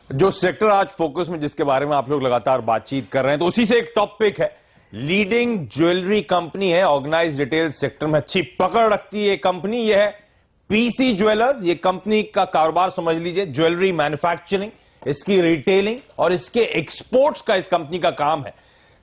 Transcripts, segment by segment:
जो सेक्टर आज फोकस में जिसके बारे में आप लोग लगातार बातचीत कर रहे हैं, तो उसी से एक टॉपिक है। लीडिंग ज्वेलरी कंपनी है, ऑर्गेनाइज्ड रिटेल सेक्टर में अच्छी पकड़ रखती है कंपनी। यह है पीसी ज्वेलर्स। ये कंपनी का कारोबार समझ लीजिए, ज्वेलरी मैन्युफैक्चरिंग, इसकी रिटेलिंग और इसके एक्सपोर्ट्स का इस कंपनी का काम है।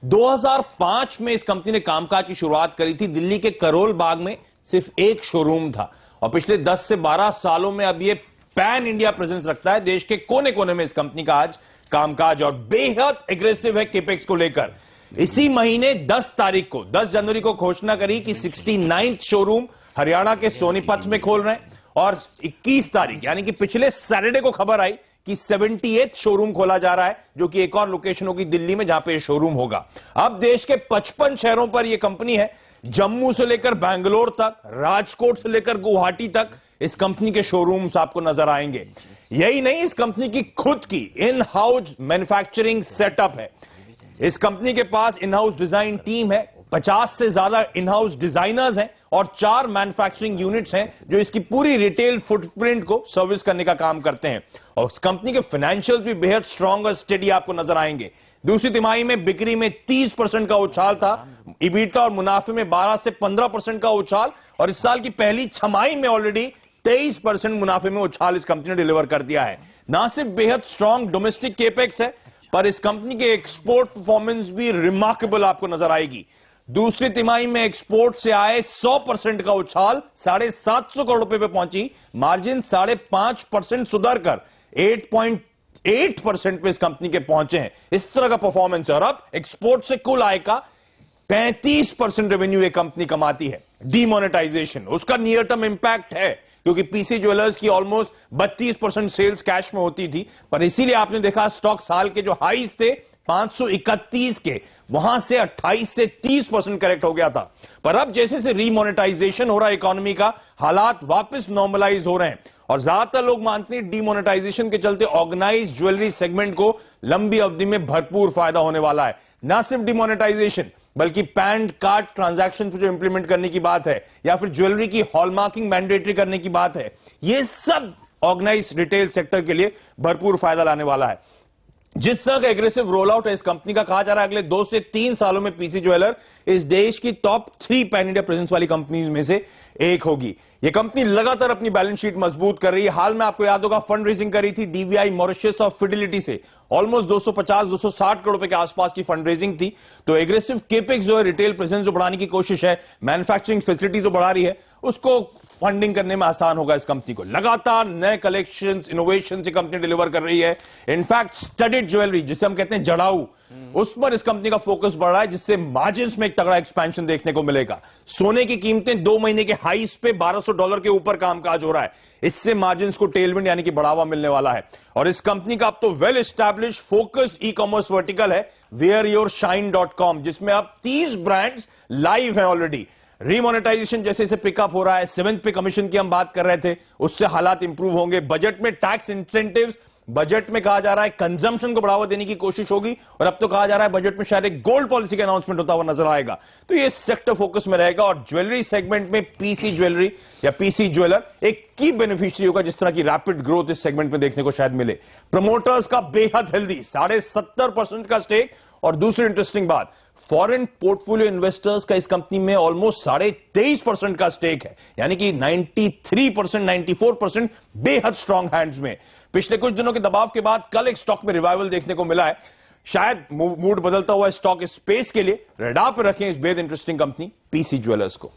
2005 में इस कंपनी ने कामकाज की शुरुआत करी थी। दिल्ली के करोल बाग में सिर्फ एक शोरूम था और पिछले 10 से 12 सालों में अब ये पैन इंडिया प्रेजेंस रखता है। देश के कोने कोने में इस कंपनी का आज कामकाज और बेहद एग्रेसिव है केपेक्स को लेकर। इसी महीने 10 तारीख को 10 जनवरी को घोषणा करी कि 69th शोरूम हरियाणा के सोनीपत में खोल रहे हैं और 21 तारीख यानी कि पिछले सैटरडे को खबर आई कि 78th शोरूम खोला जा रहा है, जो कि एक और लोकेशन होगी दिल्ली में जहां पे ये शोरूम होगा। अब देश के 55 शहरों पर यह कंपनी है। जम्मू से लेकर बैंगलोर तक, राजकोट से लेकर गुवाहाटी तक इस कंपनी के शोरूम्स आपको नजर आएंगे। यही नहीं, इस कंपनी की खुद की इन हाउस मैन्युफैक्चरिंग सेटअप है। इस कंपनी के पास इन हाउस डिजाइन टीम है, 50 से ज्यादा इन हाउस डिजाइनर्स हैं और 4 मैन्युफैक्चरिंग यूनिट्स हैं जो इसकी पूरी रिटेल फुटप्रिंट को सर्विस करने का काम करते हैं। और इस कंपनी के फाइनेंशियल्स भी बेहद स्ट्रांग और स्टेडी आपको नजर आएंगे। दूसरी तिमाही में बिक्री में 30% का उछाल था, इबिटा और मुनाफे में 12 से 15% का उछाल, और इस साल की पहली छमाही में ऑलरेडी 23% मुनाफे में उछाल इस कंपनी ने डिलीवर कर दिया है। ना सिर्फ बेहद स्ट्रांग डोमेस्टिक केपेक्स है, पर इस कंपनी के एक्सपोर्ट परफॉर्मेंस भी रिमार्केबल आपको नजर आएगी। दूसरी तिमाही में एक्सपोर्ट से आए 100% का उछाल 750 करोड़ रुपए पे पहुंची। मार्जिन 5.5% सुधर कर 8.8% पे इस कंपनी के पहुंचे हैं। इस तरह का परफॉर्मेंस है और अब एक्सपोर्ट से कुल आय का 35% रेवेन्यू ये कंपनी कमाती है। डीमोनेटाइजेशन उसका नियर टर्म इंपैक्ट है, क्योंकि पीसी ज्वेलर्स की ऑलमोस्ट 32% सेल्स कैश में होती थी, पर इसीलिए आपने देखा स्टॉक साल के जो हाईज थे 531 के, वहां से 28 से 30% करेक्ट हो गया था। पर अब जैसे से रीमोनेटाइजेशन हो रहा है इकोनॉमी का, हालात वापस नॉर्मलाइज हो रहे हैं और ज्यादातर लोग मानते हैं डीमोनेटाइजेशन के चलते ऑर्गेनाइज्ड ज्वेलरी सेगमेंट को लंबी अवधि में भरपूर फायदा होने वाला है। न सिर्फ डीमोनेटाइजेशन बल्कि पैन कार्ड ट्रांजैक्शन जो इंप्लीमेंट करने की बात है या फिर ज्वेलरी की हॉलमार्किंग मैंडेटरी करने की बात है, ये सब ऑर्गेनाइज्ड रिटेल सेक्टर के लिए भरपूर फायदा लाने वाला है। जिस तरह का एग्रेसिव रोल आउट है इस कंपनी का, कहा जा रहा है अगले 2 से 3 सालों में पीसी ज्वेलर इस देश की टॉप 3 पैन इंडिया प्रेजेंस वाली कंपनीज में से एक होगी। यह कंपनी लगातार अपनी बैलेंस शीट मजबूत कर रही है। हाल में आपको याद होगा फंड रेजिंग करी थी डीवीआई मॉरिशस और फिडिलिटी से, ऑलमोस्ट 250-260 करोड़ रुपए के आसपास की फंड रेजिंग थी। तो एग्रेसिव केपेक्स जो है, रिटेल प्रेजेंस जो बढ़ाने की कोशिश है, मैन्युफैक्चरिंग फैसिलिटी जो बढ़ा रही है, उसको फंडिंग करने में आसान होगा इस कंपनी को। लगातार नए कलेक्शंस, इनोवेशन से कंपनी डिलीवर कर रही है। इनफैक्ट स्टडेड ज्वेलरी जिसे हम कहते हैं जड़ाऊ, उस पर इस कंपनी का फोकस बढ़ रहा है, जिससे मार्जिन्स में एक तगड़ा एक्सपेंशन देखने को मिलेगा। सोने की कीमतें 2 महीने के हाईस पे $1200 के ऊपर कामकाज हो रहा है। इससे मार्जिन्स को टेलविंड यानी कि बढ़ावा मिलने वाला है। और इस कंपनी का अब तो well establish focused e commerce vertical है wearyourshine.com, जिसमें अब 30 ब्रांड्स लाइव है ऑलरेडी। रीमोनेटाइजेशन जैसे जैसे पिकअप हो रहा है, 7th पे कमीशन की हम बात कर रहे थे, उससे हालात इंप्रूव होंगे। बजट में टैक्स इंसेंटिव्स, बजट में कहा जा रहा है कंजम्पशन को बढ़ावा देने की कोशिश होगी, और अब तो कहा जा रहा है बजट में शायद एक गोल्ड पॉलिसी का अनाउंसमेंट होता हुआ नजर आएगा। तो ये सेक्टर फोकस में रहेगा और ज्वेलरी सेगमेंट में पीसी ज्वेलरी या पीसी ज्वेलर एक की बेनिफिशियरी होगा, जिस तरह की रैपिड ग्रोथ इस सेगमेंट में देखने को शायद मिले। प्रमोटर्स का बेहद हेल्दी 70.5% का स्टेक। और दूसरी इंटरेस्टिंग बात, फॉरेन पोर्टफोलियो इन्वेस्टर्स का इस कंपनी में ऑलमोस्ट 23.5% का स्टेक है, यानी कि 93%, 94% बेहद स्ट्रांग हैंड्स में। पिछले कुछ दिनों के दबाव के बाद कल एक स्टॉक में रिवाइवल देखने को मिला है। शायद मूड बदलता हुआ स्टॉक इस स्पेस के लिए रडार पर रखें इस बेहद इंटरेस्टिंग कंपनी पीसी ज्वेलर्स को।